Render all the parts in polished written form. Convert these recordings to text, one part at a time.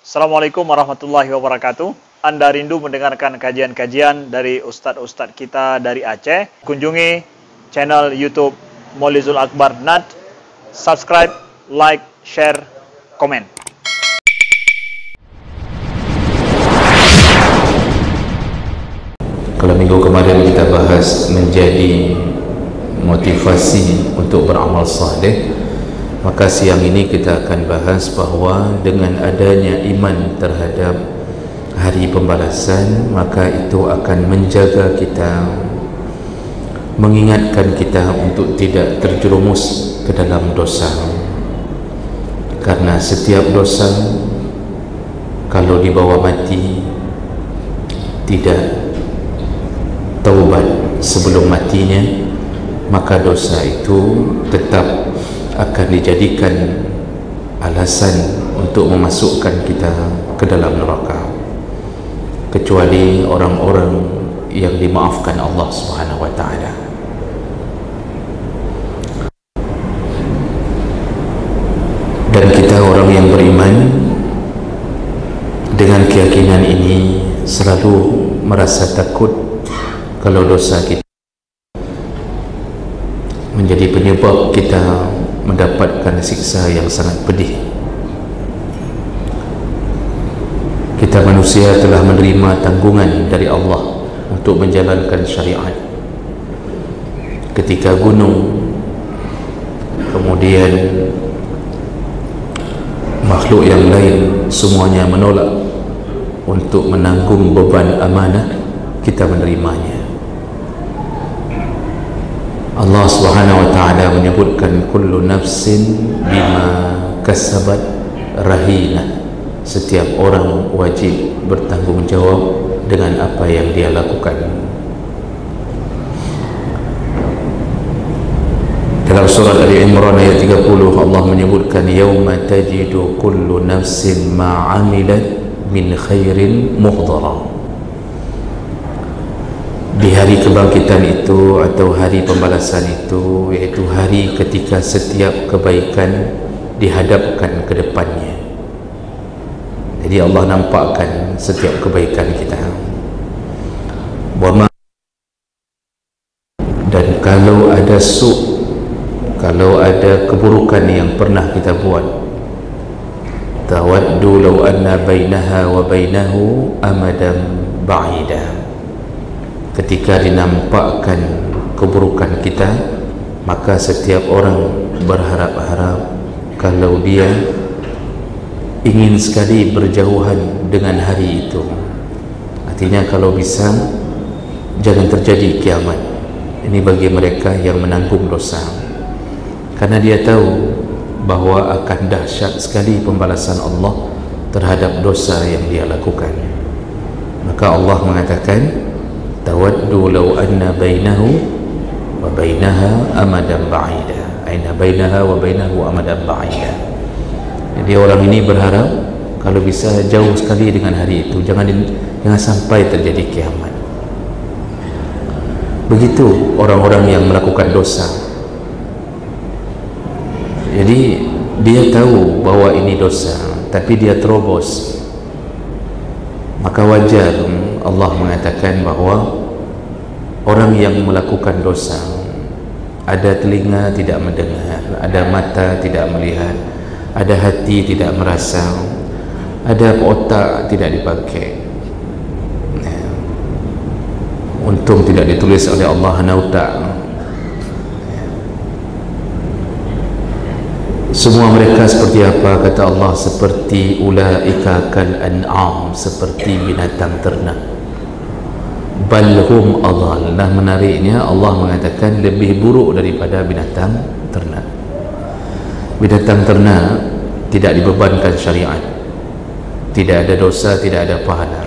Assalamualaikum warahmatullahi wabarakatuh. Anda rindu mendengarkan kajian-kajian dari ustadz-ustadz kita dari Aceh? Kunjungi channel YouTube Maulizul Akbar NAD. Subscribe, like, share, komen. Kalau minggu kemarin kita bahas menjadi motivasi untuk beramal saleh, maka siang ini kita akan bahas bahawa dengan adanya iman terhadap hari pembalasan, maka itu akan menjaga kita, mengingatkan kita untuk tidak terjerumus ke dalam dosa. Karena setiap dosa kalau dibawa mati tidak taubat sebelum matinya, maka dosa itu tetap akan dijadikan alasan untuk memasukkan kita ke dalam neraka, kecuali orang-orang yang dimaafkan Allah Subhanahu wa taala. Dan kita orang yang beriman dengan keyakinan ini selalu merasa takut kalau dosa kita menjadi penyebab kita mendapatkan siksa yang sangat pedih. Kita manusia telah menerima tanggungan dari Allah untuk menjalankan syariat. Ketika gunung, kemudian makhluk yang lain semuanya menolak untuk menanggung beban amanah, kita menerimanya. Allah Subhanahu wa taala menyebutkan kullu nafsin bima kasabat rahina. Setiap orang wajib bertanggungjawab dengan apa yang dia lakukan. Dalam surah Ali Imran ayat 30, Allah menyebutkan yauma tajidu kullu nafsin ma 'amilat min khairin muhdara. Di hari kebangkitan itu atau hari pembalasan itu, yaitu hari ketika setiap kebaikan dihadapkan ke depannya. Jadi Allah nampakkan setiap kebaikan kita. Dan kalau ada kalau ada keburukan yang pernah kita buat, tawaddu law anna bainaha wa bainahu amadan ba'ida. Ketika dinampakkan keburukan kita, maka setiap orang berharap-harap kalau dia ingin sekali berjauhan dengan hari itu. Artinya kalau bisa jangan terjadi kiamat. Ini bagi mereka yang menanggung dosa, karena dia tahu bahawa akan dahsyat sekali pembalasan Allah terhadap dosa yang dia lakukan. Maka Allah mengatakan tawaddu law anna bainahu wa bainaha amadan ba'ida. Aina bainaha wa bainahu amadan ba'ida. Jadi orang ini berharap kalau bisa jauh sekali dengan hari itu, jangan sampai terjadi kiamat. Begitu orang-orang yang melakukan dosa. Jadi dia tahu bahwa ini dosa, tapi dia terobos. Maka wajar Allah mengatakan bahawa orang yang melakukan dosa, ada telinga tidak mendengar, ada mata tidak melihat, ada hati tidak merasa, ada otak tidak dipakai. Untung tidak ditulis oleh Allah nauta. Semua mereka seperti apa? Kata Allah, seperti ulaika kal an'am, seperti binatang ternak. Balhum adhal. Nah, menariknya Allah mengatakan lebih buruk daripada binatang ternak. Binatang ternak tidak dibebankan syariat, tidak ada dosa, tidak ada pahala,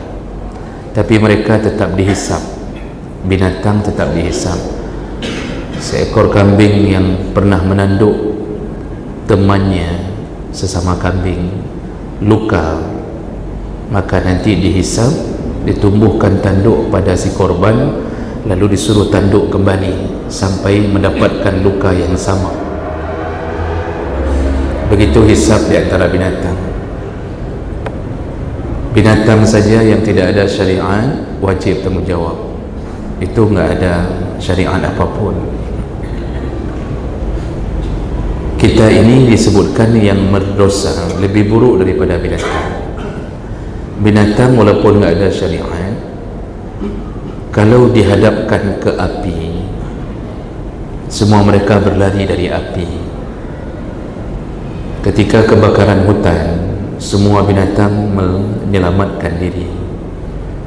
tapi mereka tetap dihisap. Binatang tetap dihisap. Seekor kambing yang pernah menanduk temannya sesama kambing luka, maka nanti dihisap, ditumbuhkan tanduk pada si korban, lalu disuruh tanduk kembali sampai mendapatkan luka yang sama. Begitu hisab di antara binatang. Binatang saja yang tidak ada syariat wajib tanggungjawab. Itu enggak ada syariat apapun. Kita ini disebutkan yang berdosa, lebih buruk daripada binatang. Binatang walaupun enggak ada syariat, kalau dihadapkan ke api, semua mereka berlari dari api. Ketika kebakaran hutan, semua binatang menyelamatkan diri.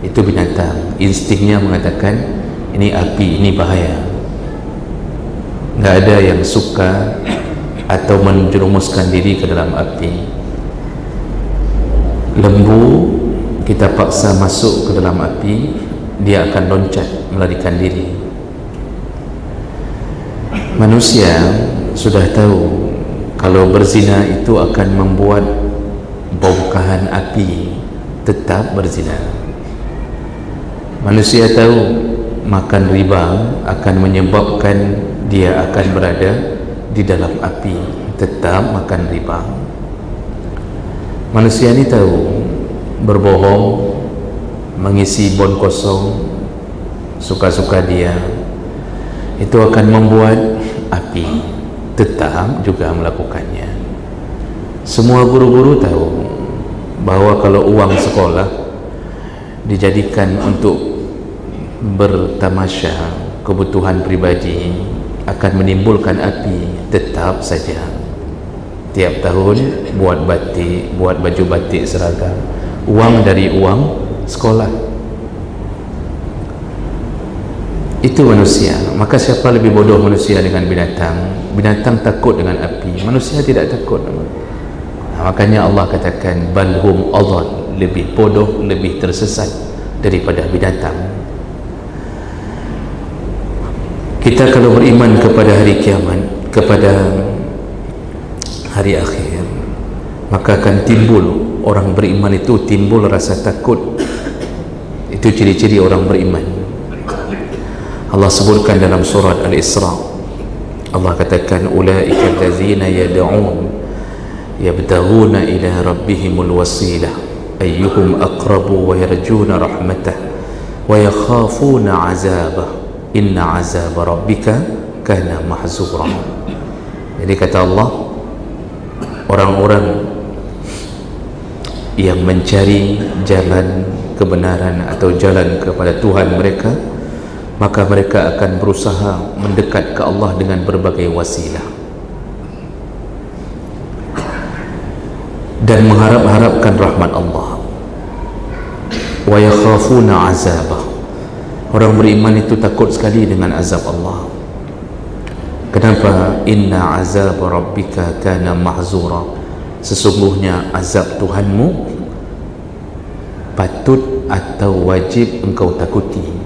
Itu binatang, instingnya mengatakan ini api, ini bahaya. Enggak ada yang suka atau menjerumuskan diri ke dalam api. Lembu kita paksa masuk ke dalam api, dia akan loncat melarikan diri. Manusia sudah tahu kalau berzina itu akan membuat bongkahan api, tetap berzina. Manusia tahu makan riba akan menyebabkan dia akan berada di dalam api, tetap makan riba. Manusia ini tahu berbohong, mengisi bon kosong suka-suka dia, itu akan membuat api, tetap juga melakukannya. Semua guru-guru tahu bahawa kalau uang sekolah dijadikan untuk bertamasya, kebutuhan pribadi, akan menimbulkan api, tetap saja. Tiap tahun buat batik, buat baju batik seragam, uang dari uang sekolah. Itu manusia. Maka siapa lebih bodoh manusia dengan binatang? Binatang takut dengan api, manusia tidak takut. Makanya Allah katakan balhum adall, lebih bodoh, lebih tersesat daripada binatang. Kita kalau beriman kepada hari kiamat, kepada hari akhir, maka akan timbul, orang beriman itu timbul rasa takut. Itu ciri-ciri orang beriman. Allah sebutkan dalam surat Al-Isra, Allah katakan ulaika allazina yad'un yabtaghuna ila rabbihimul wasilah ayyuhum aqrabu wa yarjuna rahmatah wa yakhafuna 'azabah inna 'azaba rabbika kana mahzura. Jadi kata Allah, orang-orang yang mencari jalan kebenaran atau jalan kepada Tuhan mereka, maka mereka akan berusaha mendekat ke Allah dengan berbagai wasilah dan mengharap-harapkan rahmat Allah. Wa yakhafuna azabah, orang beriman itu takut sekali dengan azab Allah. Kenapa? Inna azab rabbika kana mahzura, sesungguhnya azab Tuhanmu patut atau wajib engkau takuti.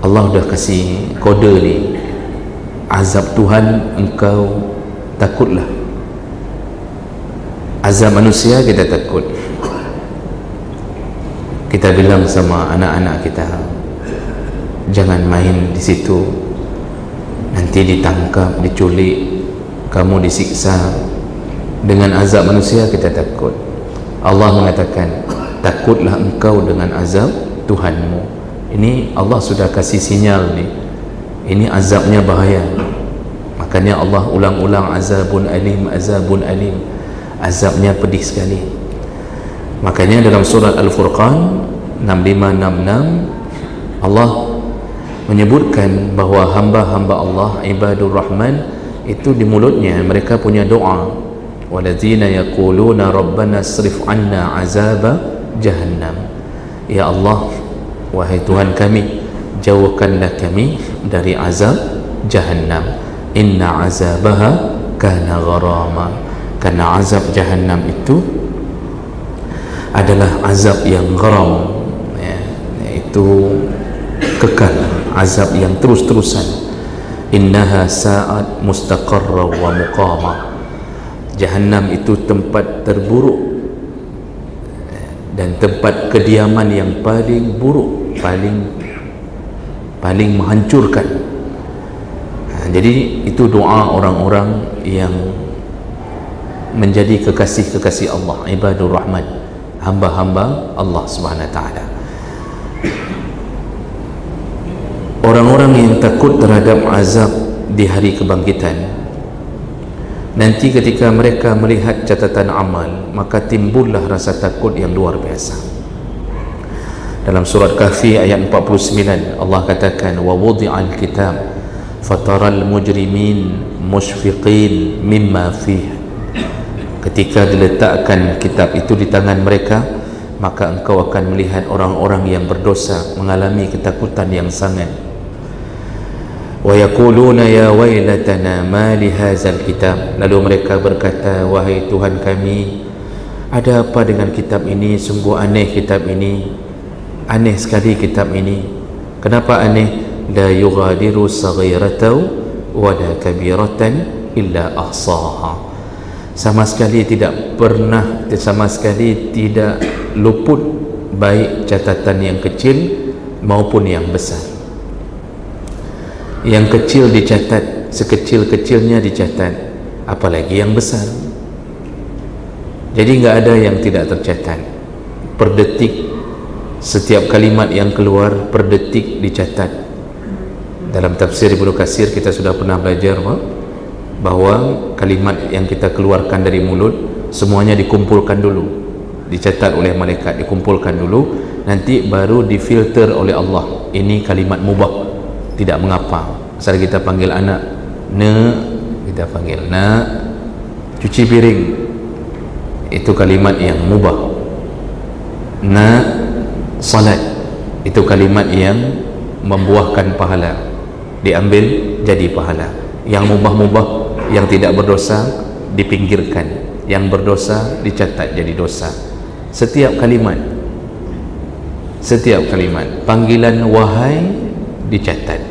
Allah dah kasih kode ni, azab Tuhan engkau takutlah. Azab manusia kita takut. Kita bilang sama anak-anak kita, jangan main di situ, nanti ditangkap, diculik, kamu disiksa. Dengan azab manusia kita takut. Allah mengatakan takutlah engkau dengan azab Tuhanmu. Ini Allah sudah kasih sinyal ni, ini azabnya bahaya. Makanya Allah ulang-ulang azabun alim, azabun alim, azabnya pedih sekali. Makanya dalam surat Al-Furqan 65-66 Allah menyebutkan bahawa hamba-hamba Allah, ibadur rahman, itu di mulutnya mereka punya doa, waladzina yaquluna rabbana asrif anna azaba jahannam. Ya Allah, wahai Tuhan kami, jauhkanlah kami dari azab jahannam. Inna azabaha kana gharama, karena azab jahannam itu adalah azab yang gharam, ya, iaitu kekal, azab yang terus-terusan. Innaha sa'at mustaqarra wa muqama, jahannam itu tempat terburuk dan tempat kediaman yang paling buruk, paling menghancurkan. Jadi itu doa orang-orang yang menjadi kekasih-kekasih Allah, ibadur rahman, hamba-hamba Allah Subhanahu wa taala. Orang-orang yang takut terhadap azab di hari kebangkitan, nanti ketika mereka melihat catatan amal, maka timbullah rasa takut yang luar biasa. Dalam surat Kahfi ayat 49, Allah katakan, wa wudi'al kitab fataral mujrimin mushfiqin mimma fih. Ketika diletakkan kitab itu di tangan mereka, maka engkau akan melihat orang-orang yang berdosa mengalami ketakutan yang sangat. Wa yaquluna ya wailatana ma li hadzal kitab. Lalu mereka berkata, wahai Tuhan kami, ada apa dengan kitab ini? Sungguh aneh kitab ini, aneh sekali kitab ini. Kenapa aneh? La yughadiru saghiratan wa la kabiratan illa ahsaha. Sama sekali tidak pernah, sama sekali tidak luput baik catatan yang kecil maupun yang besar. Yang kecil dicatat, sekecil-kecilnya dicatat, apalagi yang besar. Jadi enggak ada yang tidak tercatat. Per detik, setiap kalimat yang keluar per detik dicatat. Dalam tafsir Ibnu Katsir kita sudah pernah belajar bahawa kalimat yang kita keluarkan dari mulut semuanya dikumpulkan dulu, dicatat oleh malaikat, dikumpulkan dulu, nanti baru difilter oleh Allah. Ini kalimat mubah, tidak mengapa. Asal kita panggil anak kita panggil cuci piring, itu kalimat yang mubah. Salat, itu kalimat yang membuahkan pahala, diambil jadi pahala. Yang mubah-mubah, yang tidak berdosa dipinggirkan, yang berdosa dicatat jadi dosa. Setiap kalimat panggilan wahai dicatat,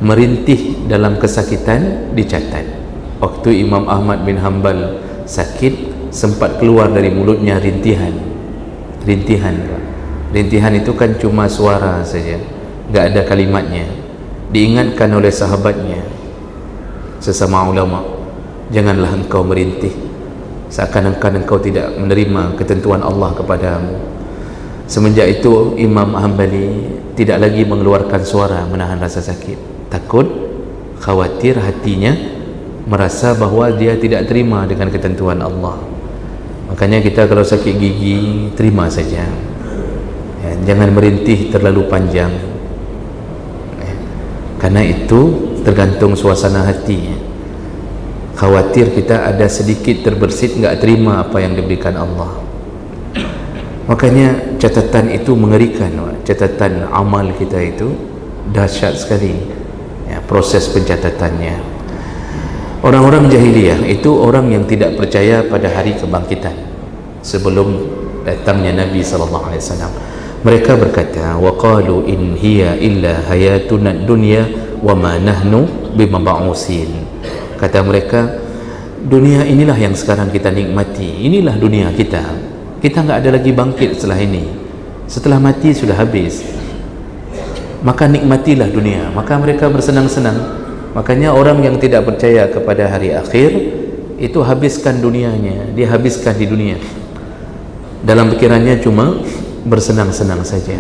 merintih dalam kesakitan dicatat. Waktu Imam Ahmad bin Hanbal sakit, sempat keluar dari mulutnya rintihan. Rintihan itu kan cuma suara saja, enggak ada kalimatnya. Diingatkan oleh sahabatnya, sesama ulama, janganlah engkau merintih seakan-akan engkau tidak menerima ketentuan Allah kepadamu. Semenjak itu Imam Hanbali tidak lagi mengeluarkan suara menahan rasa sakit, takut, khawatir hatinya merasa bahawa dia tidak terima dengan ketentuan Allah. Makanya kita kalau sakit gigi, terima saja ya, jangan merintih terlalu panjang ya. Karena itu tergantung suasana hati. Khawatir kita ada sedikit terbersit, enggak terima apa yang diberikan Allah. Makanya catatan itu mengerikan. Catatan amal kita itu dahsyat sekali ya, proses pencatatannya. Orang-orang jahiliyah itu orang yang tidak percaya pada hari kebangkitan sebelum datangnya Nabi SAW. Mereka berkata, wa qalu in hiya illa hayatuna dunya wa ma nahnu bimab'usin. Kata mereka, dunia inilah yang sekarang kita nikmati, inilah dunia kita. Kita enggak ada lagi bangkit setelah ini. Setelah mati sudah habis. Maka nikmatilah dunia. Maka mereka bersenang-senang. Makanya orang yang tidak percaya kepada hari akhir itu habiskan dunianya, dia habiskan di dunia. Dalam pikirannya cuma bersenang-senang saja.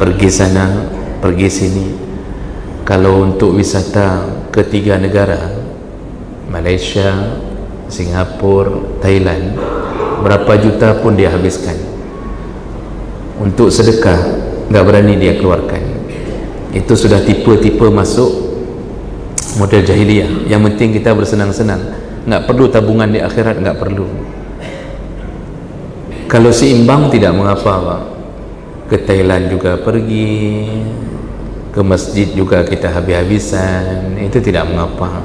Pergi sana, pergi sini. Kalau untuk wisata ke 3 negara, Malaysia, Singapura, Thailand, berapa juta pun dia habiskan. Untuk sedekah enggak berani dia keluarkan. Itu sudah tipe-tipe masuk model jahiliyah. Yang penting kita bersenang-senang, enggak perlu tabungan di akhirat, enggak perlu. Kalau seimbang tidak mengapa, Pak. Ke Thailand juga pergi, ke masjid juga kita habis-habisan, itu tidak mengapa.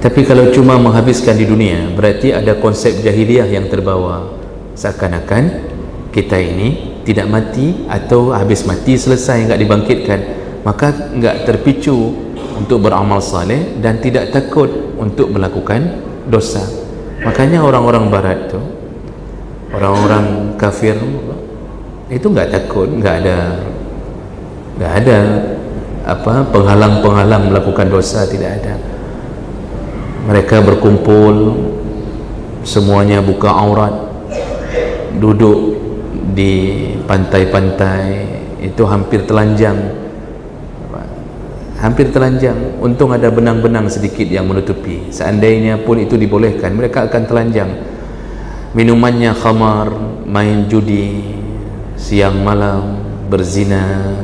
Tapi kalau cuma menghabiskan di dunia, berarti ada konsep jahiliyah yang terbawa, seakan-akan kita ini tidak mati atau habis mati selesai, enggak dibangkitkan. Maka enggak terpicu untuk beramal saleh dan tidak takut untuk melakukan dosa. Makanya orang-orang barat tu, orang-orang kafir itu enggak takut, enggak ada apa penghalang-penghalang melakukan dosa, tidak ada. Mereka berkumpul, semuanya buka aurat, duduk di pantai-pantai itu hampir telanjang, untung ada benang-benang sedikit yang menutupi. Seandainya pun itu dibolehkan, mereka akan telanjang. Minumannya khamar, main judi siang malam, berzina.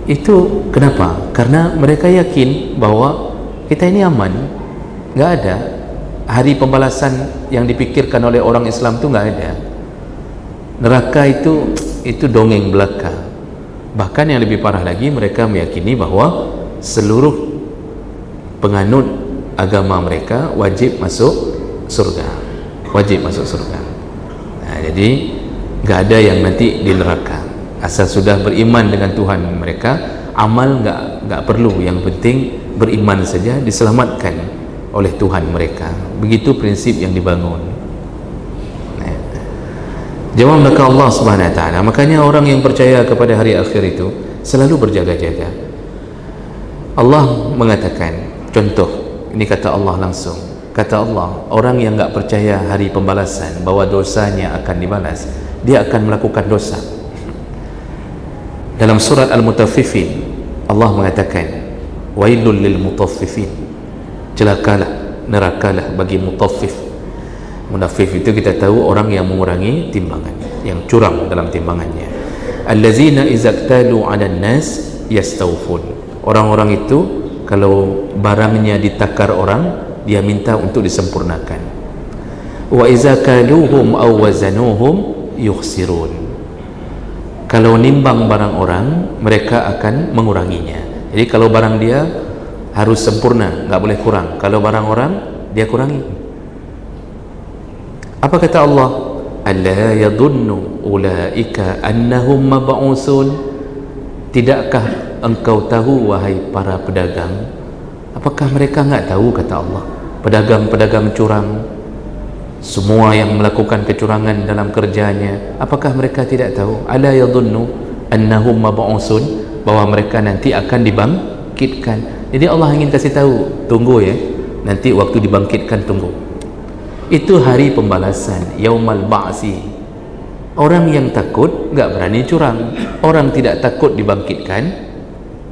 Itu kenapa? Karena mereka yakin bahwa kita ini aman, nggak ada hari pembalasan yang dipikirkan oleh orang Islam itu nggak ada. Neraka itu dongeng belaka. Bahkan yang lebih parah lagi, mereka meyakini bahwa seluruh penganut agama mereka wajib masuk surga, Nah, jadi nggak ada yang nanti di neraka. Asal sudah beriman dengan Tuhan mereka, amal nggak perlu. Yang penting beriman saja, diselamatkan oleh Tuhan mereka. Begitu prinsip yang dibangun. Jawab mereka Allah Subhanahu Wa Taala. Makanya orang yang percaya kepada hari akhir itu selalu berjaga-jaga. Allah mengatakan, contoh, ini kata Allah langsung. Kata Allah, orang yang nggak percaya hari pembalasan, bahwa dosanya akan dibalas, dia akan melakukan dosa. Dalam surat Al-Mutaffifin, Allah mengatakan, wailul lil mutaffifin, celakalah, nerakalah bagi mutaffif. Munaffif itu kita tahu orang yang mengurangi timbangan, yang curang dalam timbangannya. Allazina izaktalu 'alan nas yastawfun. Orang-orang itu kalau barangnya ditakar orang, dia minta untuk disempurnakan. Wa iza kaluhum aw wazanuhum yukhsirun. Kalau nimbang barang orang, mereka akan menguranginya. Jadi kalau barang dia harus sempurna, nggak boleh kurang. Kalau barang orang, dia kurangi. Apa kata Allah? Alla yadhunnu ulaika annahum mab'usun. Tidakkah engkau tahu, wahai para pedagang? Apakah mereka enggak tahu, kata Allah, pedagang-pedagang curang, semua yang melakukan kecurangan dalam kerjanya, apakah mereka tidak tahu? Alla yadhunnu annahum mab'usun, bahwa mereka nanti akan dibangkitkan. Jadi Allah ingin kasih tahu, tunggu ya, nanti waktu dibangkitkan tunggu. Itu hari pembalasan, yaumal ba'si. Orang yang takut enggak berani curang. Orang tidak takut dibangkitkan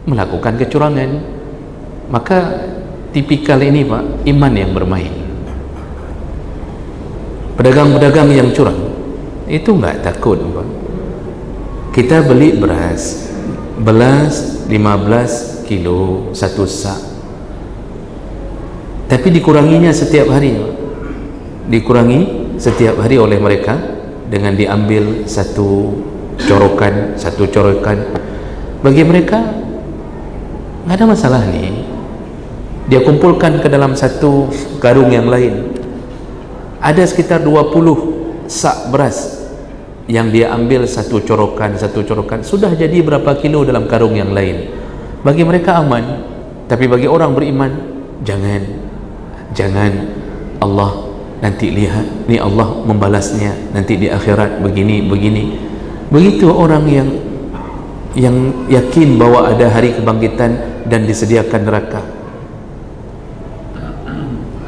melakukan kecurangan. Maka tipikal ini Pak, iman yang bermain. Pedagang-pedagang yang curang itu enggak takut Pak. Kita beli beras 15 kilo 1 sak, tapi dikuranginya setiap hari Pak. Dikurangi setiap hari oleh mereka dengan diambil satu corokan. Bagi mereka nggak ada masalah nih, dia kumpulkan ke dalam satu karung yang lain. Ada sekitar 20 sak beras yang dia ambil satu corokan, sudah jadi berapa kilo dalam karung yang lain. Bagi mereka aman. Tapi bagi orang beriman, jangan, Allah nanti lihat, ni Allah membalasnya nanti di akhirat begini. Begitu orang yang yakin bahwa ada hari kebangkitan dan disediakan neraka.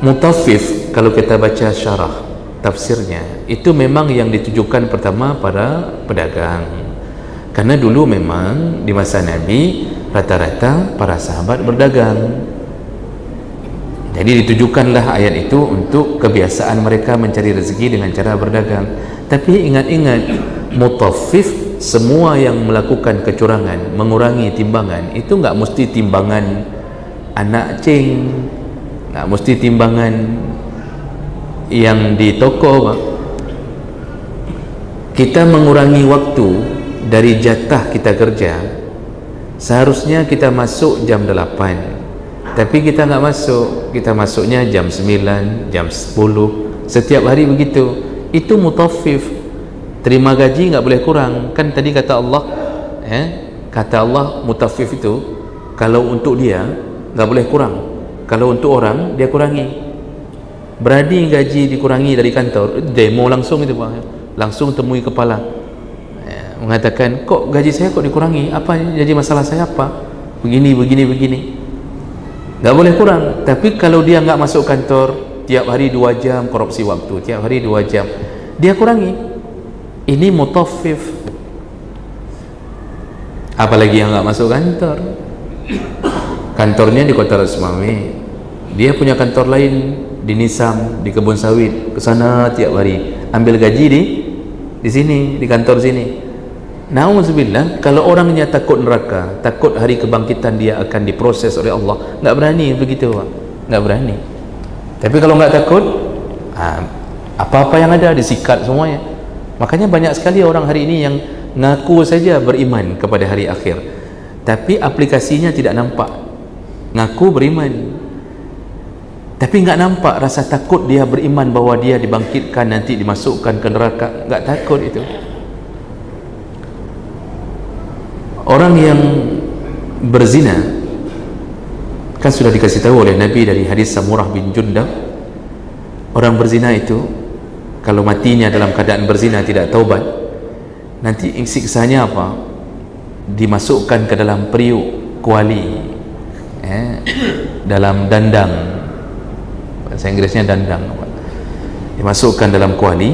Mutaffif, kalau kita baca syarah tafsirnya, itu memang yang ditujukan pertama pada pedagang. Karena dulu memang di masa Nabi rata-rata para sahabat berdagang. Jadi ditujukanlah ayat itu untuk kebiasaan mereka mencari rezeki dengan cara berdagang. Tapi ingat-ingat, mutaffif, semua yang melakukan kecurangan, mengurangi timbangan, itu enggak mesti timbangan anak cing, enggak mesti timbangan yang di toko. Kita mengurangi waktu dari jatah kita kerja. Seharusnya kita masuk jam 8, tapi kita nggak masuk, kita masuknya jam 9, jam 10, setiap hari begitu. Itu mutaffif. Terima gaji nggak boleh kurang. Kan tadi kata Allah, mutaffif itu kalau untuk dia nggak boleh kurang, kalau untuk orang dia kurangi. Berani gaji dikurangi dari kantor, demo langsung itu Pak, langsung temui kepala, mengatakan, kok gaji saya kok dikurangi, apa jadi masalah saya apa, begini. Nggak boleh kurang. Tapi kalau dia nggak masuk kantor, tiap hari 2 jam korupsi waktu, tiap hari 2 jam, dia kurangi. Ini mutaffif. Apalagi yang nggak masuk kantor, kantornya di Kota Rasmawi, dia punya kantor lain di Nisam, di kebun sawit, ke sana tiap hari ambil gaji di sini, di kantor sini. Nauzubillah, kalau orangnya takut neraka, takut hari kebangkitan dia akan diproses oleh Allah, nggak berani begitu, Pak. Nggak berani. Tapi kalau nggak takut, apa-apa yang ada disikat semuanya. Makanya banyak sekali orang hari ini yang ngaku saja beriman kepada hari akhir, tapi aplikasinya tidak nampak. Ngaku beriman, tapi nggak nampak rasa takut dia beriman bahwa dia dibangkitkan nanti dimasukkan ke neraka. Nggak takut itu. Orang yang berzina kan sudah dikasih tahu oleh Nabi dari hadis Samurah bin Jundab, orang berzina itu kalau matinya dalam keadaan berzina tidak taubat, nanti siksanya apa? Dimasukkan ke dalam periuk kuali, dalam dandang, bahasa Inggrisnya dandang, dimasukkan dalam kuali,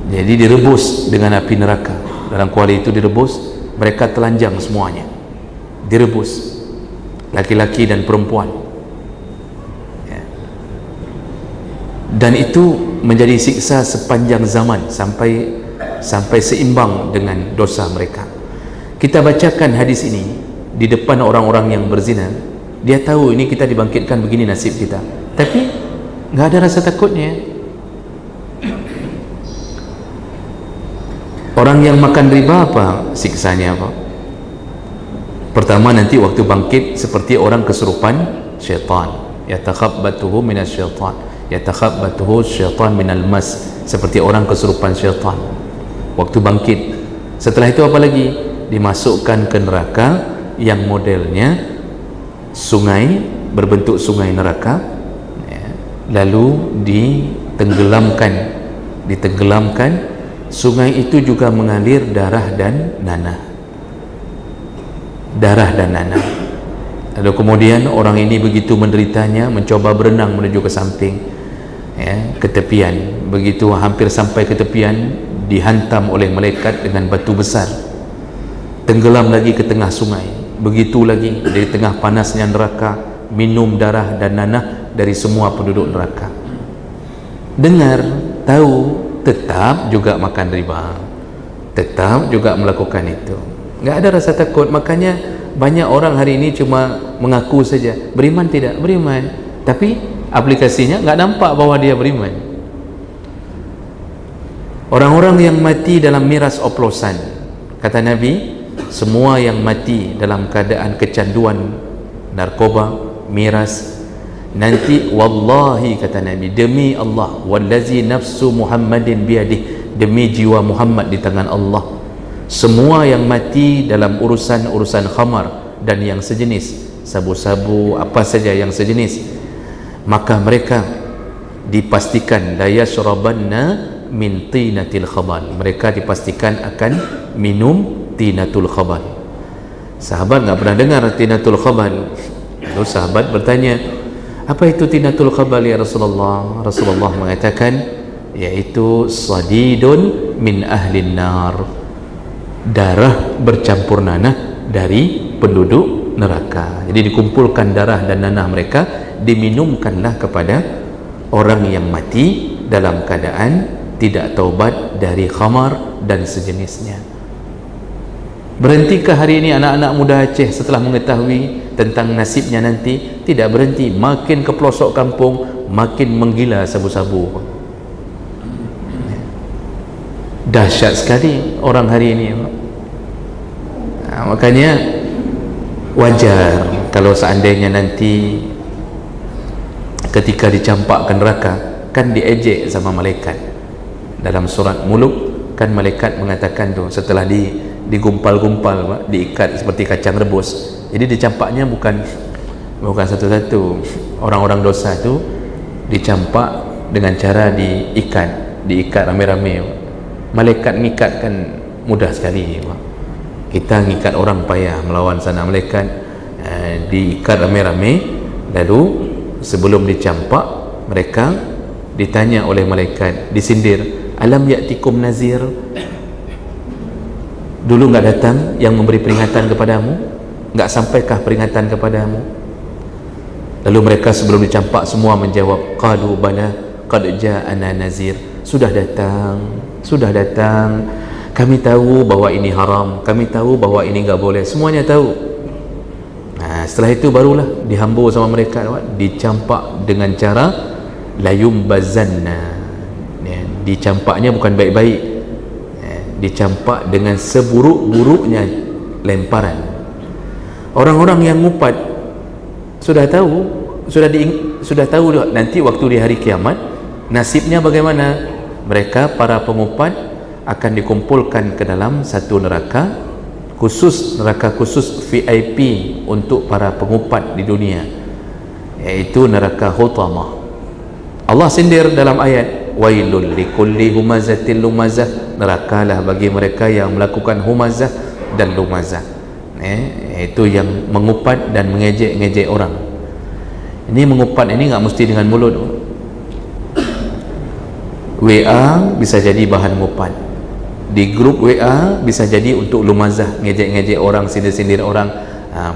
jadi direbus dengan api neraka. Dalam kuali itu direbus, mereka telanjang semuanya, direbus, laki-laki dan perempuan, dan itu menjadi siksa sepanjang zaman sampai seimbang dengan dosa mereka. Kita bacakan hadis ini di depan orang-orang yang berzina, dia tahu ini kita dibangkitkan begini nasib kita, tapi nggak ada rasa takutnya. Orang yang makan riba apa siksanya, apa? Pertama, nanti waktu bangkit seperti orang kesurupan syaitan, yatakhabbatuhu minasyaitan, yatakhabbatuhu syaitan minal mas, seperti orang kesurupan syaitan waktu bangkit. Setelah itu apa lagi? Dimasukkan ke neraka yang modelnya sungai, berbentuk sungai neraka, lalu ditenggelamkan. Sungai itu juga mengalir darah dan nanah. Lalu kemudian orang ini begitu menderitanya, mencoba berenang menuju ke samping, ke tepian. Begitu hampir sampai ke tepian, dihantam oleh malaikat dengan batu besar, tenggelam lagi ke tengah sungai. Begitu lagi dari tengah panasnya neraka, minum darah dan nanah dari semua penduduk neraka. Dengar, tahu, tetap juga makan riba, tetap juga melakukan itu. Nggak ada rasa takut. Makanya banyak orang hari ini cuma mengaku saja, beriman tidak, beriman, tapi aplikasinya nggak nampak bahwa dia beriman. Orang-orang yang mati dalam miras oplosan, kata Nabi, semua yang mati dalam keadaan kecanduan narkoba, miras, nanti wallahi, kata Nabi, demi Allah, wallazi nafsu Muhammadin biadih, demi jiwa Muhammad di tangan Allah, semua yang mati dalam urusan khamar dan yang sejenis, sabu-sabu, apa saja yang sejenis, maka mereka dipastikan la yashrabanna min tinatil khabal, mereka dipastikan akan minum tinatul khabal. Sahabat nggak pernah dengar tinatul khabal. Lalu sahabat bertanya, apa itu tinatul khabal ya Rasulullah? Rasulullah mengatakan, yaitu sadidun min ahlin nar, darah bercampur nanah dari penduduk neraka. Jadi dikumpulkan darah dan nanah mereka, diminumkanlah kepada orang yang mati dalam keadaan tidak taubat dari khamar dan sejenisnya. Berhentikah hari ini anak-anak muda Aceh setelah mengetahui tentang nasibnya nanti? Tidak berhenti, makin ke pelosok kampung, makin menggila sabu-sabu. Dahsyat sekali orang hari ini. Makanya wajar kalau seandainya nanti ketika dicampakkan neraka, kan diejek sama malaikat. Dalam surat Muluk kan malaikat mengatakan tu, setelah digumpal-gumpal, diikat seperti kacang rebus, jadi dicampaknya bukan satu-satu. Orang-orang dosa itu dicampak dengan cara diikat rame-rame. Malaikat ngikat kan mudah sekali, kita ngikat orang payah melawan sana. Malaikat diikat rame-rame, lalu sebelum dicampak mereka ditanya oleh malaikat, disindir, alam ya'tikum nazir, dulu enggak datang yang memberi peringatan kepadamu? Enggak sampaikah peringatan kepadamu? Lalu mereka sebelum dicampak semua menjawab, qalu bala qad ja'ana nazir, sudah datang, kami tahu bahwa ini haram, kami tahu bahwa ini enggak boleh, semuanya tahu. Nah, setelah itu barulah dihambur sama mereka, dicampak dengan cara layumbazanna. Ya, dicampaknya bukan baik-baik, ya, dicampak dengan seburuk-buruknya lemparan. Orang-orang yang ngupat sudah tahu nanti waktu di hari kiamat nasibnya bagaimana. Mereka para pengupat akan dikumpulkan ke dalam satu neraka khusus VIP untuk para pengupat di dunia, yaitu neraka Hutamah. Allah sindir dalam ayat, wailul likulli humazatil lumazah, nerakalah bagi mereka yang melakukan humazah dan lumazah, yaitu yang mengupat dan mengejek-ngejek orang. Ini mengupat ini nggak mesti dengan mulut. WA bisa jadi bahan ngupat, di grup WA bisa jadi untuk lumazah, ngejek-ngejek orang, sindir-sindir orang.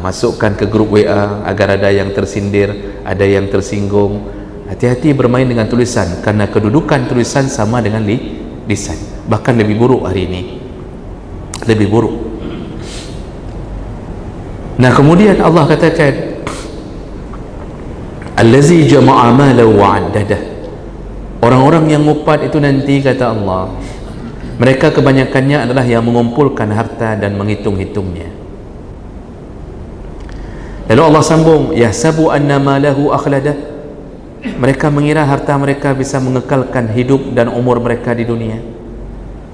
Masukkan ke grup WA agar ada yang tersindir, ada yang tersinggung. Hati-hati bermain dengan tulisan, karena kedudukan tulisan sama dengan lisan, bahkan lebih buruk hari ini, lebih buruk. Nah, kemudian Allah katakan allazi jama'a malahu wa'addadah, orang-orang yang ngupat itu nanti, kata Allah, mereka kebanyakannya adalah yang mengumpulkan harta dan menghitung-hitungnya. Lalu Allah sambung, yahsabu anna malahu akhladah, mereka mengira harta mereka bisa mengekalkan hidup dan umur mereka di dunia.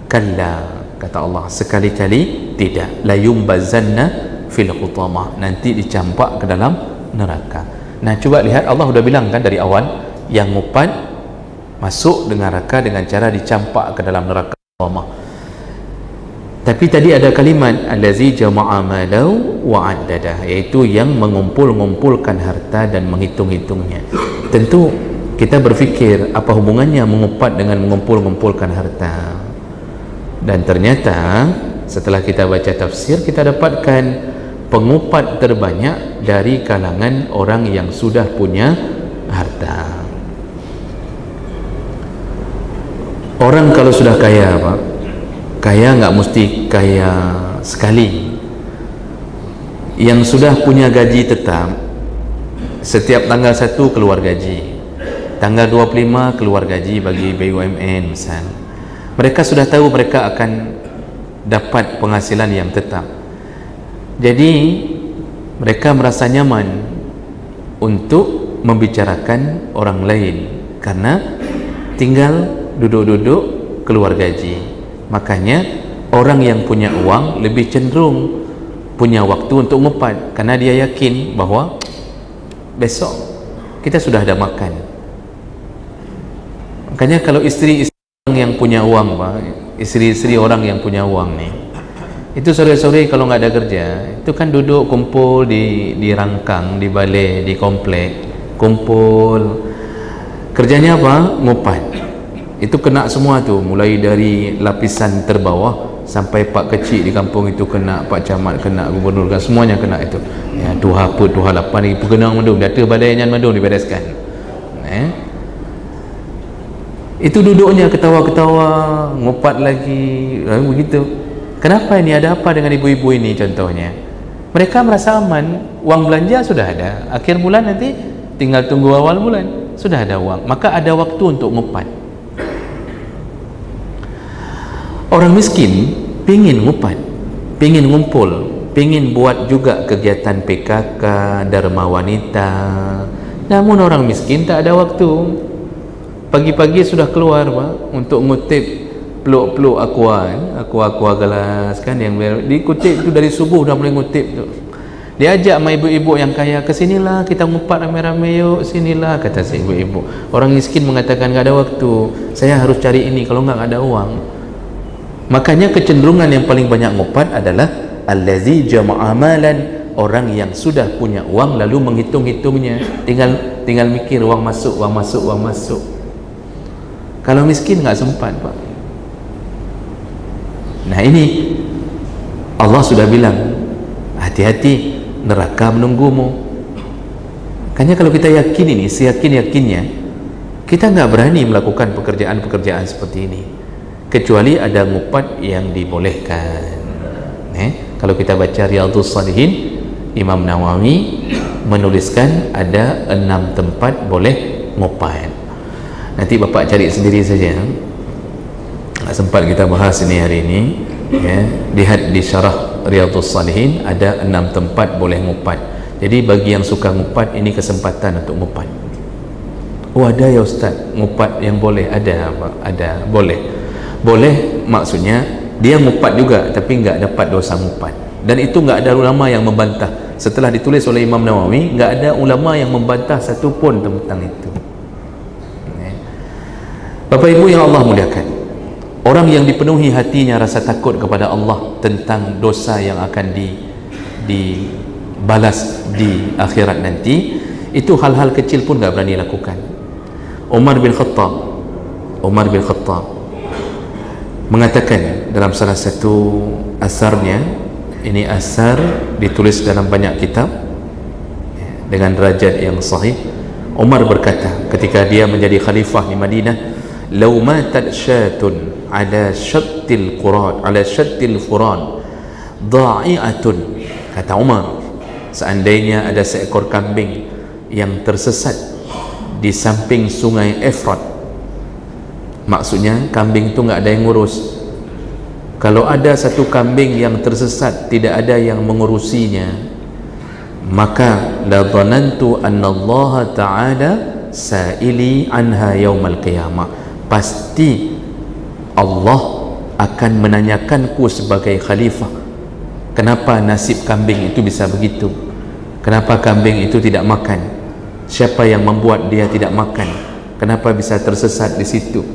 Kalla, kata Allah, sekali-kali tidak. Layumbazanna fil hutamah, nanti dicampak ke dalam neraka. Nah, coba lihat, Allah sudah bilang kan dari awal, yang ngupat masuk dengan neraka dengan cara dicampak ke dalam neraka hutamah. Tapi tadi ada kalimat allazi jama'a malahu wa addadah, yaitu yang mengumpulkan harta dan menghitung-hitungnya. Tentu kita berfikir apa hubungannya mengupat dengan mengumpulkan harta. Dan ternyata setelah kita baca tafsir, kita dapatkan pengupat terbanyak dari kalangan orang yang sudah punya harta. Orang kalau sudah kaya, Pak, kaya nggak mesti kaya sekali. Yang sudah punya gaji tetap, setiap tanggal 1 keluar gaji, tanggal 25 keluar gaji bagi BUMN misal. Mereka sudah tahu mereka akan dapat penghasilan yang tetap. Jadi mereka merasa nyaman untuk membicarakan orang lain karena tinggal duduk-duduk keluar gaji. Makanya orang yang punya uang lebih cenderung punya waktu untuk ngupat, karena dia yakin bahwa besok kita sudah ada makan. Makanya kalau istri-istri yang punya uang, Pak, istri-istri orang yang punya uang nih, itu sore-sore kalau nggak ada kerja, itu kan duduk kumpul di rangkang, di balai, di komplek, kumpul. Kerjanya apa? Ngupat. Itu kena semua tuh, mulai dari lapisan terbawah sampai pak kecil di kampung itu kena, pak camat kena, gubernur kan, semuanya kena itu. Ya, tuha apa, tuha lapan ni pegenang mandung, data badainya mandung dibereskan. Itu duduknya ketawa-ketawa, ngupat lagi, begitu. Kenapa ini? Ada apa dengan ibu-ibu ini contohnya? Mereka merasa aman, uang belanja sudah ada, akhir bulan nanti tinggal tunggu awal bulan, sudah ada uang, maka ada waktu untuk ngupat. Orang miskin pingin ngupat, pingin ngumpul, pingin buat juga kegiatan PKK, Dharma Wanita. Namun orang miskin tak ada waktu. Pagi-pagi sudah keluar, Pak, untuk ngutip peluk-peluk aqua gelas kan, yang dikutip itu dari subuh dah mulai ngutip tu. Diajak sama ibu-ibu yang kaya, kesinilah kita ngupat rame-rame yuk, sinilah, kata si ibu-ibu. Orang miskin mengatakan gak ada waktu, saya harus cari ini, kalau enggak ada uang. Makanya kecenderungan yang paling banyak ngupat adalah allazi jama'a malan, orang yang sudah punya uang lalu menghitung-hitungnya, tinggal mikir uang masuk. Kalau miskin nggak sempat, Pak. Nah ini Allah sudah bilang, hati-hati, neraka menunggumu. Makanya kalau kita yakin ini, seyakin-yakinnya, kita nggak berani melakukan pekerjaan-pekerjaan seperti ini, kecuali ada ngupat yang dibolehkan. Kalau kita baca Riyadhus Shalihin, Imam Nawawi menuliskan ada 6 tempat boleh ngupat. Nanti bapak cari sendiri saja, tak sempat kita bahas ini hari ini, ya. Lihat di syarah Riyadhus Shalihin, ada 6 tempat boleh ngupat. Jadi bagi yang suka ngupat, ini kesempatan untuk ngupat. Oh ada ya Ustaz, ngupat yang boleh? Ada, boleh. Boleh maksudnya dia ngupat juga, tapi enggak dapat dosa ngupat. Dan itu enggak ada ulama yang membantah. Setelah ditulis oleh Imam Nawawi, enggak ada ulama yang membantah satu pun tentang itu. Bapak Ibu yang Allah muliakan, orang yang dipenuhi hatinya rasa takut kepada Allah tentang dosa yang akan dibalas di akhirat nanti, itu hal-hal kecil pun enggak berani lakukan. Umar bin Khattab mengatakan dalam salah satu asarnya, ini asar ditulis dalam banyak kitab dengan derajat yang sahih. Umar berkata ketika dia menjadi khalifah di Madinah, "Law matat syatun ala syattil furan dha'i'atun," kata Umar, seandainya ada seekor kambing yang tersesat di samping sungai Efrat, maksudnya kambing itu nggak ada yang ngurus. Kalau ada satu kambing yang tersesat, tidak ada yang mengurusinya, maka la dhanantu anna Allah ta'ala sa'ili anha yaumal qiyamah, pasti Allah akan menanyakanku sebagai khalifah, kenapa nasib kambing itu bisa begitu, kenapa kambing itu tidak makan, siapa yang membuat dia tidak makan, kenapa bisa tersesat di situ.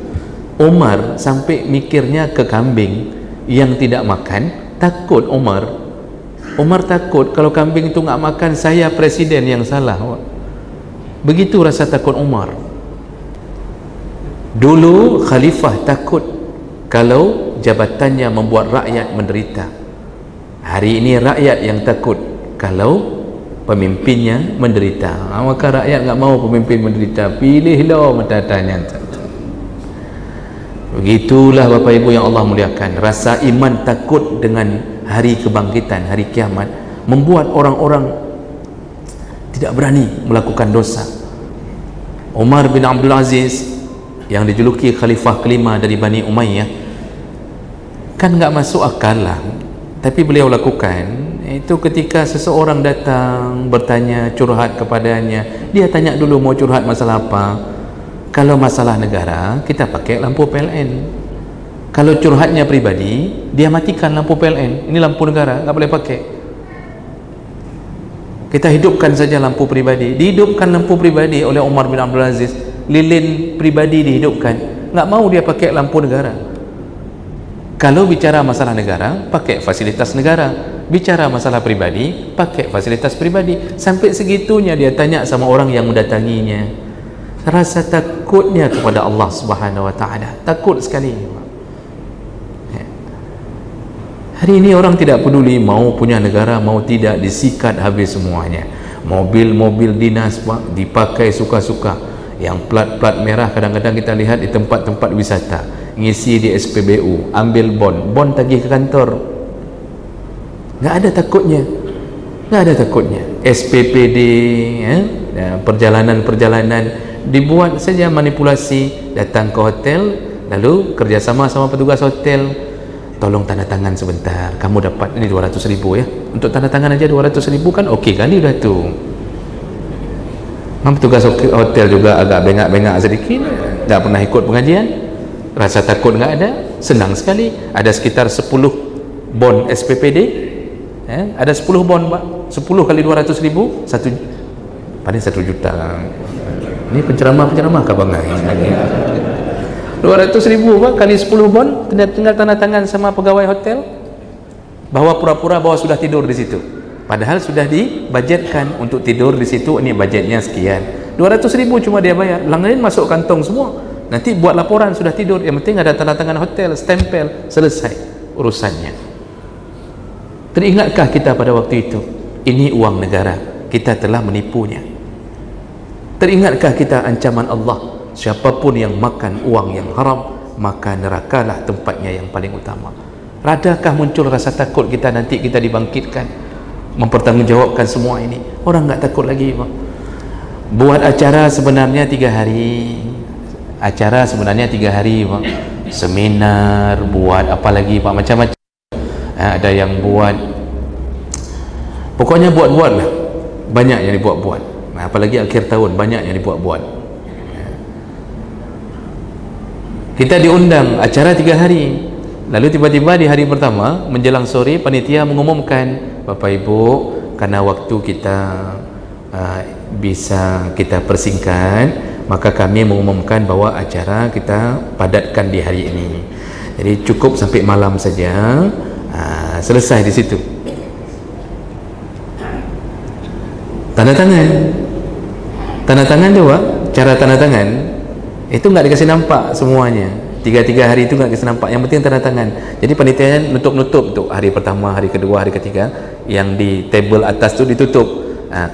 Umar sampai mikirnya ke kambing yang tidak makan. Takut Umar takut kalau kambing itu nggak makan, saya presiden yang salah. Begitu rasa takut Umar. Dulu khalifah takut kalau jabatannya membuat rakyat menderita. Hari ini rakyat yang takut kalau pemimpinnya menderita. Maka rakyat nggak mau pemimpin menderita, pilihlah matanya. Begitulah Bapak Ibu yang Allah muliakan, rasa iman takut dengan hari kebangkitan, hari kiamat, membuat orang-orang tidak berani melakukan dosa. Umar bin Abdul Aziz yang dijuluki khalifah kelima dari Bani Umayyah, kan nggak masuk akal lah, tapi beliau lakukan itu. Ketika seseorang datang bertanya, curhat kepadanya, dia tanya dulu mau curhat masalah apa. Kalau masalah negara, kita pakai lampu PLN. Kalau curhatnya pribadi, dia matikan lampu PLN. Ini lampu negara, nggak boleh pakai. Kita hidupkan saja lampu pribadi. Dihidupkan lampu pribadi oleh Umar bin Abdul Aziz. Lilin pribadi dihidupkan. Nggak mau dia pakai lampu negara. Kalau bicara masalah negara, pakai fasilitas negara. Bicara masalah pribadi, pakai fasilitas pribadi. Sampai segitunya dia tanya sama orang yang mendatanginya. Rasa takutnya kepada Allah Subhanahu wa ta'ala, takut sekali. Hari ini orang tidak peduli mau punya negara mau tidak, disikat habis semuanya. Mobil-mobil dinas dipakai suka-suka, yang plat-plat merah kadang-kadang kita lihat di tempat-tempat wisata, ngisi di SPBU, ambil bon tagih ke kantor. Nggak ada takutnya. SPPD, perjalanan dibuat saja manipulasi, datang ke hotel lalu kerjasama sama petugas hotel, tolong tanda tangan sebentar, kamu dapat ini 200.000 ya, untuk tanda tangan aja 200.000 kan okey kali udah tu. Petugas hotel juga agak bengak-bengak sedikit, tak pernah ikut pengajian, rasa takut nggak ada, senang sekali. Ada sekitar 10 bon SPPD, ada 10 bon Pak, 10 kali 200.000, paling 1 juta. Ini penceramah kah bang? 200.000 Pak kali 10 bon, tinggal tanda tangan sama pegawai hotel, bahwa pura-pura bahwa sudah tidur di situ, padahal sudah dibudgetkan untuk tidur di situ. Ini budgetnya sekian, 200.000 cuma dia bayar, yang lain masuk kantong semua. Nanti buat laporan sudah tidur, yang penting ada tanda tangan hotel, stempel, selesai. urusannya. Teringatkah kita pada waktu itu, ini uang negara, kita telah menipunya? Teringatkah kita ancaman Allah, siapapun yang makan uang yang haram, maka nerakalah tempatnya yang paling utama? Adakah muncul rasa takut kita nanti kita dibangkitkan mempertanggungjawabkan semua ini? Orang nggak takut lagi, Pak. Buat acara sebenarnya 3 hari, acara sebenarnya 3 hari, Pak. Seminar, buat apa lagi, Pak, macam-macam. Ada yang buat, pokoknya buat-buat lah, banyak yang dibuat-buat. Apalagi akhir tahun, banyak yang dibuat-buat. Kita diundang acara 3 hari, lalu tiba-tiba di hari pertama menjelang sore panitia mengumumkan, Bapak Ibu, karena waktu kita bisa kita persingkat, maka kami mengumumkan bahwa acara kita padatkan di hari ini. Jadi cukup sampai malam saja. Selesai di situ. Tanda tangan tu, Pak, cara tanda tangan itu nggak dikasih nampak semuanya. 3 hari itu nggak dikasih nampak. Yang penting tanda tangan. Jadi panitia nutup untuk hari pertama, hari kedua, hari ketiga. Yang di table atas tu ditutup.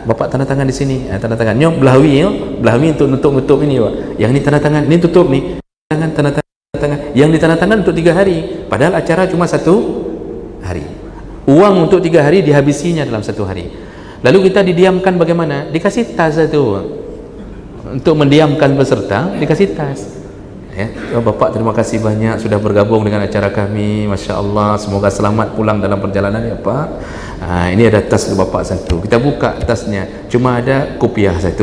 Bapak tanda tangan di sini. Tanda tangan. Nyok belawi, untuk nutup ini, Pak. Yang ni tanda tangan, ni tutup ni. Tanda tangan. Yang ditanda tangan untuk 3 hari. Padahal acara cuma 1 hari. Uang untuk 3 hari dihabisinya dalam 1 hari. Lalu kita didiamkan bagaimana? Dikasih tas itu, untuk mendiamkan peserta, dikasih tas. Bapak terima kasih banyak sudah bergabung dengan acara kami, Masya Allah, semoga selamat pulang dalam perjalanan ya Pak. Ini ada tas untuk Bapak 1. Kita buka tasnya, cuma ada kopiah 1.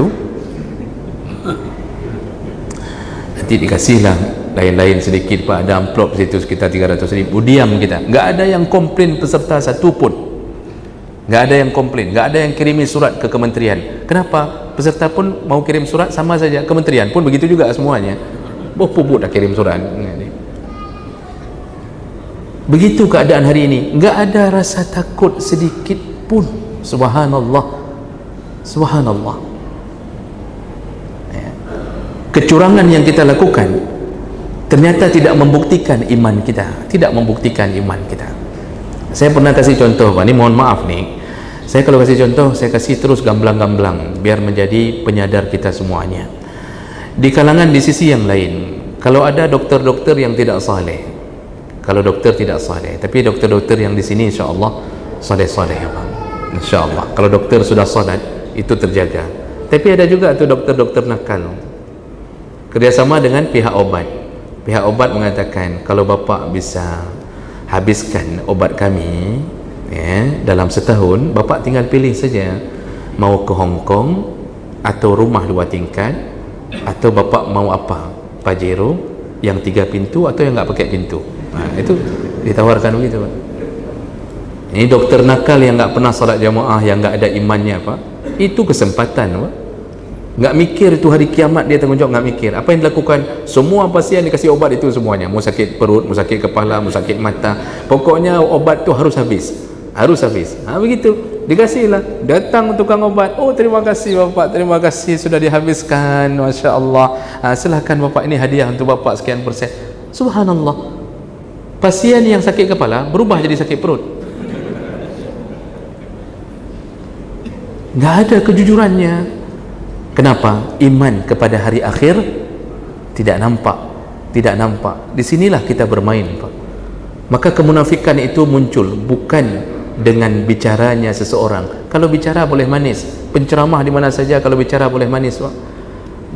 Nanti dikasihlah lain-lain sedikit, Pak, ada amplop situ sekitar 300.000. Diam kita, nggak ada yang komplain peserta 1 pun, nggak ada yang komplain, nggak ada yang kirimi surat ke kementerian. Kenapa? Peserta pun mau kirim surat sama saja, kementerian pun begitu juga semuanya. Puput dah kirim surat. Begitu keadaan hari ini, nggak ada rasa takut sedikit pun. Subhanallah, subhanallah. Kecurangan yang kita lakukan ternyata tidak membuktikan iman kita, tidak membuktikan iman kita. Saya pernah kasih contoh, Pak, ini mohon maaf nih, saya kalau kasih contoh, saya kasih terus gamblang-gamblang biar menjadi penyadar kita semuanya. Di kalangan di sisi yang lain, kalau ada dokter-dokter yang tidak saleh, kalau dokter tidak saleh, tapi dokter-dokter yang di sini insya Allah saleh-saleh, ya Pak, insya Allah. Kalau dokter sudah salat itu terjaga. Tapi ada juga tuh dokter-dokter nakal, kerjasama dengan pihak obat. Pihak obat mengatakan, kalau Bapak bisa habiskan obat kami dalam setahun, Bapak tinggal pilih saja mau ke Hong Kong atau rumah 2 tingkat, atau Bapak mau apa, Pajero yang 3 pintu atau yang nggak pakai pintu. Itu ditawarkan begitu, Pak. Ini dokter nakal yang nggak pernah salat jamaah, yang nggak ada imannya, Pak. Itu kesempatan, Pak. Nggak mikir itu hari kiamat dia tanggung jawab, nggak mikir. Apa yang dilakukan? Semua pasien dikasih obat itu semuanya. Mau sakit perut, mau sakit kepala, mau sakit mata. Pokoknya obat itu harus habis. Harus habis. Begitu. Dikasihlah. Datang tukang obat. Oh, terima kasih Bapak. Terima kasih sudah dihabiskan. Masya Allah. Silahkan Bapak, ini hadiah untuk Bapak sekian persen. Subhanallah. Pasien yang sakit kepala berubah jadi sakit perut. Nggak ada kejujurannya. Kenapa? Iman kepada hari akhir tidak nampak, tidak nampak. Disinilah kita bermain, Pak. Maka kemunafikan itu muncul bukan dengan bicaranya seseorang. Kalau bicara boleh manis, penceramah di mana saja kalau bicara boleh manis, Pak.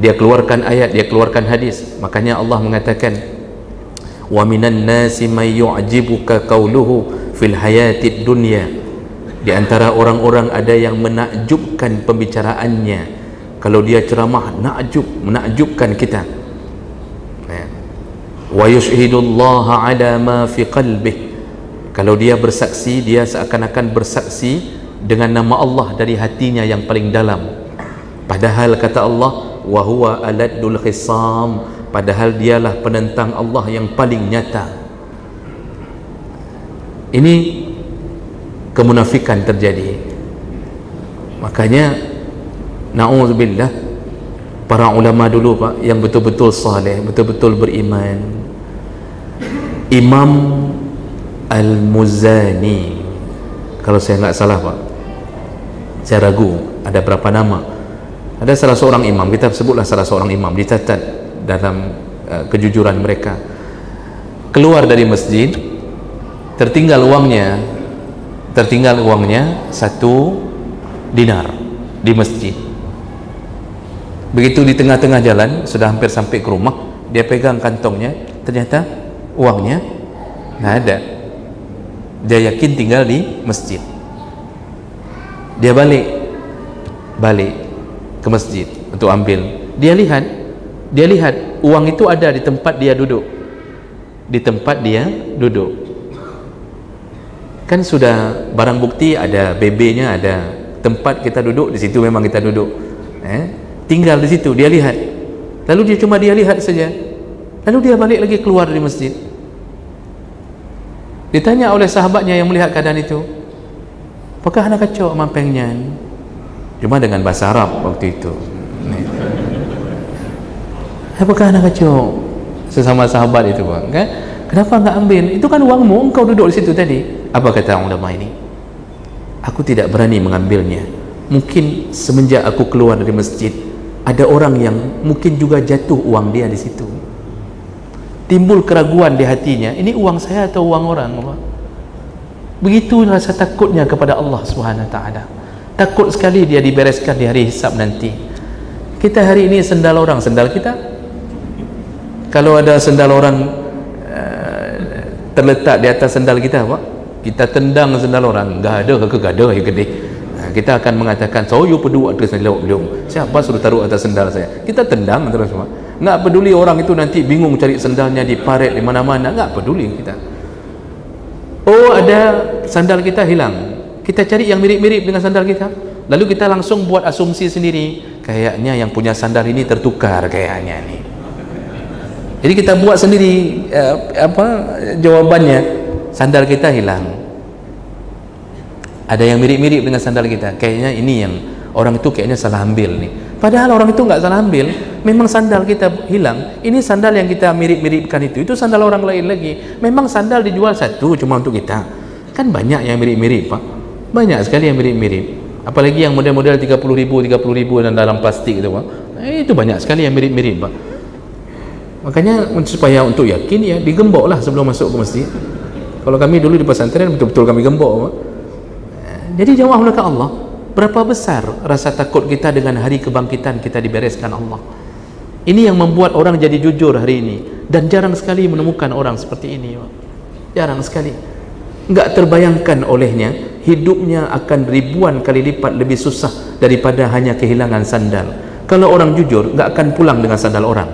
Dia keluarkan ayat, dia keluarkan hadis. Makanya Allah mengatakan, wa minan nasi may yu'jibuka qawluhu fil hayatid dunya. Di antara orang-orang ada yang menakjubkan pembicaraannya. Kalau dia ceramah, menakjubkan kita. Wa yushhidullaha ala ma fi qalbih. Kalau dia bersaksi, dia seakan-akan bersaksi dengan nama Allah dari hatinya yang paling dalam. Padahal kata Allah, wa huwa aladdul khisam, padahal dialah penentang Allah yang paling nyata. Ini kemunafikan terjadi. Makanya na'udzubillah, para ulama dulu, Pak, yang betul-betul saleh, betul-betul beriman, imam Al-Muzani, kalau saya nggak salah Pak, saya ragu ada berapa nama. Ada salah seorang imam, kita sebutlah salah seorang imam, dicatat dalam kejujuran mereka, keluar dari masjid, tertinggal uangnya 1 dinar di masjid. Begitu di tengah-tengah jalan, sudah hampir sampai ke rumah, dia pegang kantongnya, ternyata uangnya nggak ada. Dia yakin tinggal di masjid. Dia balik ke masjid untuk ambil. Dia lihat uang itu ada di tempat dia duduk. Kan sudah barang bukti, ada BB-nya, ada tempat kita duduk, di situ memang kita duduk. Tinggal di situ, dia lihat. Lalu dia lihat saja. Lalu dia balik lagi keluar dari masjid. Ditanya oleh sahabatnya yang melihat keadaan itu, apakah anak kacau mampengnya? Cuma dengan bahasa Arab waktu itu. Apakah anak kacau? Sesama sahabat itu Pak, kan? Kenapa enggak ambil? Itu kan uangmu, engkau duduk di situ tadi. Apa kata ulama ini? Aku tidak berani mengambilnya. Mungkin semenjak aku keluar dari masjid, ada orang yang mungkin juga jatuh uang dia di situ. Timbul keraguan di hatinya, ini uang saya atau uang orang? Begitu rasa takutnya kepada Allah Subhanahu Wa Taala. Takut sekali dia dibereskan di hari hisab nanti. Kita hari ini sendal orang, sendal kita. Kalau ada sendal orang terletak di atas sendal kita, Pak, kita tendang sendal orang, gak ada yang gede. Kita akan mengatakan, saya peduli atas sendal belum. Siapa suruh taruh atas sendal saya? Kita tendang terus, Pak. Nggak peduli orang itu nanti bingung cari sendalnya di paret di mana-mana, nggak peduli kita. Oh, ada sandal kita hilang, kita cari yang mirip-mirip dengan sandal kita, lalu kita langsung buat asumsi sendiri, kayaknya yang punya sandal ini tertukar kayaknya nih. Jadi kita buat sendiri jawabannya, sandal kita hilang, ada yang mirip-mirip dengan sandal kita, kayaknya ini yang orang itu kayaknya salah ambil nih. Padahal orang itu nggak salah ambil, memang sandal kita hilang. Ini sandal yang kita mirip-miripkan itu sandal orang lain lagi. Memang sandal dijual satu cuma untuk kita. Kan banyak yang mirip-mirip, Pak. Banyak sekali yang mirip-mirip. Apalagi yang model-model 30.000 dan dalam plastik itu, Pak. Itu banyak sekali yang mirip-mirip, Pak. Makanya supaya untuk yakin ya digemboklah sebelum masuk ke masjid. Kalau kami dulu di pesantren betul-betul kami gembok, Pak. Jadi jamaah ke Allah. Berapa besar rasa takut kita dengan hari kebangkitan kita dibereskan Allah. Ini yang membuat orang jadi jujur hari ini. Dan jarang sekali menemukan orang seperti ini, Pak. Jarang sekali. Enggak terbayangkan olehnya hidupnya akan ribuan kali lipat lebih susah daripada hanya kehilangan sandal. Kalau orang jujur enggak akan pulang dengan sandal orang,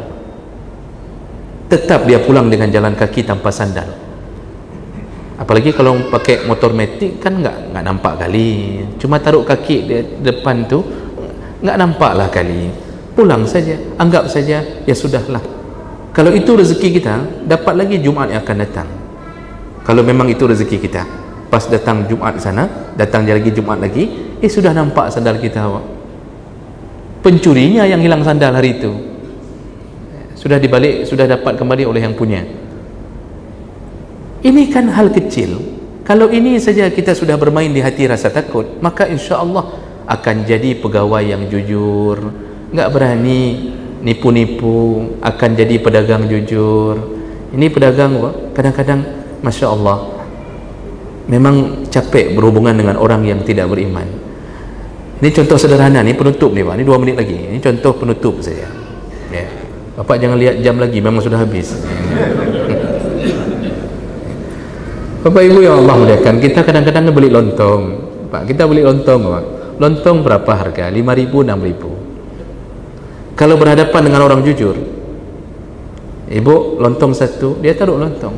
tetap dia pulang dengan jalan kaki tanpa sandal. Apalagi kalau pakai motor metik kan nggak nampak kali, cuma taruh kaki di depan tu nggak nampak lah kali, pulang saja, anggap saja ya sudahlah. Kalau itu rezeki kita, dapat lagi Jumat yang akan datang. Kalau memang itu rezeki kita, pas datang Jumat sana, datang lagi Jumat lagi, sudah nampak sandal kita, Pak. Pencurinya yang hilang sandal hari itu sudah dibalik, sudah dapat kembali oleh yang punya. Ini kan hal kecil. Kalau ini saja kita sudah bermain di hati rasa takut, maka insya Allah akan jadi pegawai yang jujur, nggak berani nipu-nipu, akan jadi pedagang jujur. Ini pedagang, kadang-kadang Masya Allah memang capek berhubungan dengan orang yang tidak beriman. Ini contoh sederhana, ini penutup nih, Pak. Ini 2 menit lagi. Ini contoh penutup saja. Ya. Bapak jangan lihat jam lagi, memang sudah habis. Bapak Ibu yang Allah muliakan, kita kadang-kadang beli lontong, Pak. Kita beli lontong, Pak. Lontong berapa harga? 5.000, 6.000. Kalau berhadapan dengan orang jujur, Ibu lontong satu, dia taruh lontong,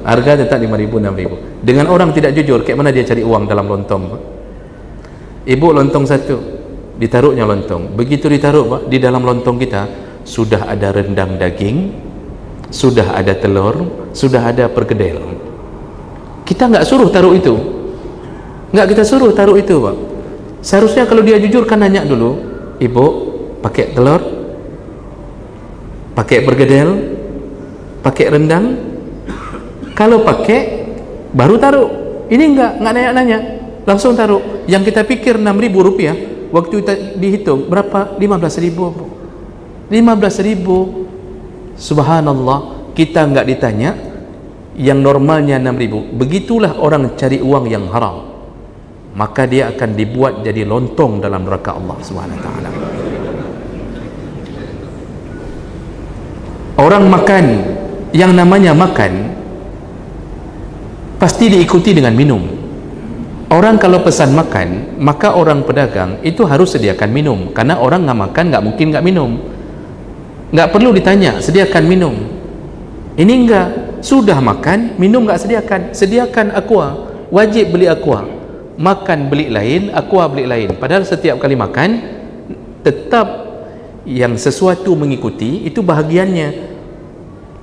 harga tetap 5.000, 6.000. Dengan orang tidak jujur, kayak mana dia cari uang dalam lontong, Pak? Ibu lontong satu, ditaruhnya lontong. Begitu ditaruh, Pak, di dalam lontong kita sudah ada rendang daging, sudah ada telur, sudah ada perkedel. Kita nggak suruh taruh itu, nggak kita suruh taruh itu, Pak. Seharusnya kalau dia jujur kan nanya dulu, Ibu pakai telur, pakai perkedel, pakai rendang, Kalau pakai baru taruh. Ini enggak nanya-nanya, langsung taruh. Yang kita pikir 6.000 rupiah, waktu kita dihitung berapa? 15.000. 15.000. Subhanallah, kita enggak ditanya. Yang normalnya 6.000. Begitulah orang cari uang yang haram, maka dia akan dibuat jadi lontong dalam neraka Allah Subhanahu wa taala. Orang makan, yang namanya makan pasti diikuti dengan minum. Orang kalau pesan makan, maka orang pedagang itu harus sediakan minum, karena orang nggak makan nggak mungkin nggak minum. Nggak perlu ditanya, sediakan minum. Ini enggak, sudah makan, minum nggak sediakan. Sediakan aqua, wajib beli aqua. Makan beli lain, aqua beli lain. Padahal setiap kali makan tetap yang sesuatu mengikuti itu bahagiannya,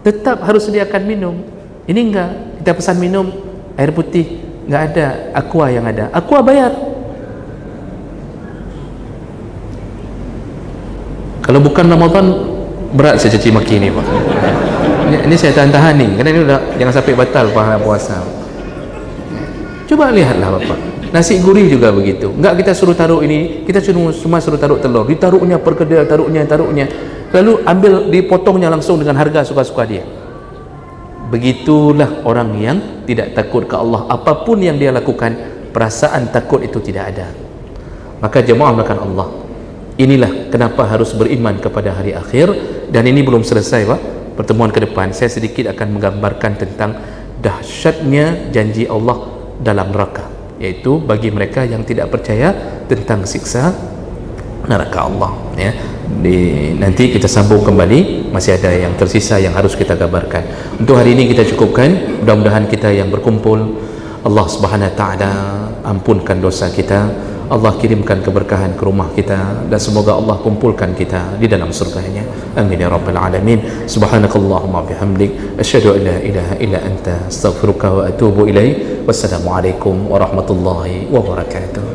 tetap harus sediakan minum. Ini enggak, kita pesan minum air putih, nggak ada, aqua yang ada. Aqua bayar. Kalau bukan Ramadan berat saya caci maki ni Pak. Ini saya tahan-tahan ni, kerana ini udah jangan sampai batal pahala puasa. Coba lihatlah Bapak, nasi gurih juga begitu. Enggak kita suruh taruh ini, kita cuma suruh taruh telur, ditaruhnya perkedel, taruhnya, lalu ambil dipotongnya langsung dengan harga suka-suka dia. Begitulah orang yang tidak takut ke Allah. Apapun yang dia lakukan, perasaan takut itu tidak ada. Maka jemaah melakukan Allah, inilah kenapa harus beriman kepada hari akhir. Dan ini belum selesai Pak. Pertemuan ke depan saya sedikit akan menggambarkan tentang dahsyatnya janji Allah dalam neraka, yaitu bagi mereka yang tidak percaya tentang siksa neraka Allah, ya. Nanti kita sambung kembali, masih ada yang tersisa yang harus kita gambarkan. Untuk hari ini kita cukupkan. Mudah-mudahan kita yang berkumpul, Allah Subhanahu wa taala ampunkan dosa kita, Allah kirimkan keberkahan ke rumah kita, dan semoga Allah kumpulkan kita di dalam surganya. Amin ya rabbal alamin. Subhanakallahumma bihamdik, asyhadu an la ilaha illa anta, astaghfiruka wa atubu ilaik. Wassalamualaikum warahmatullahi wabarakatuh.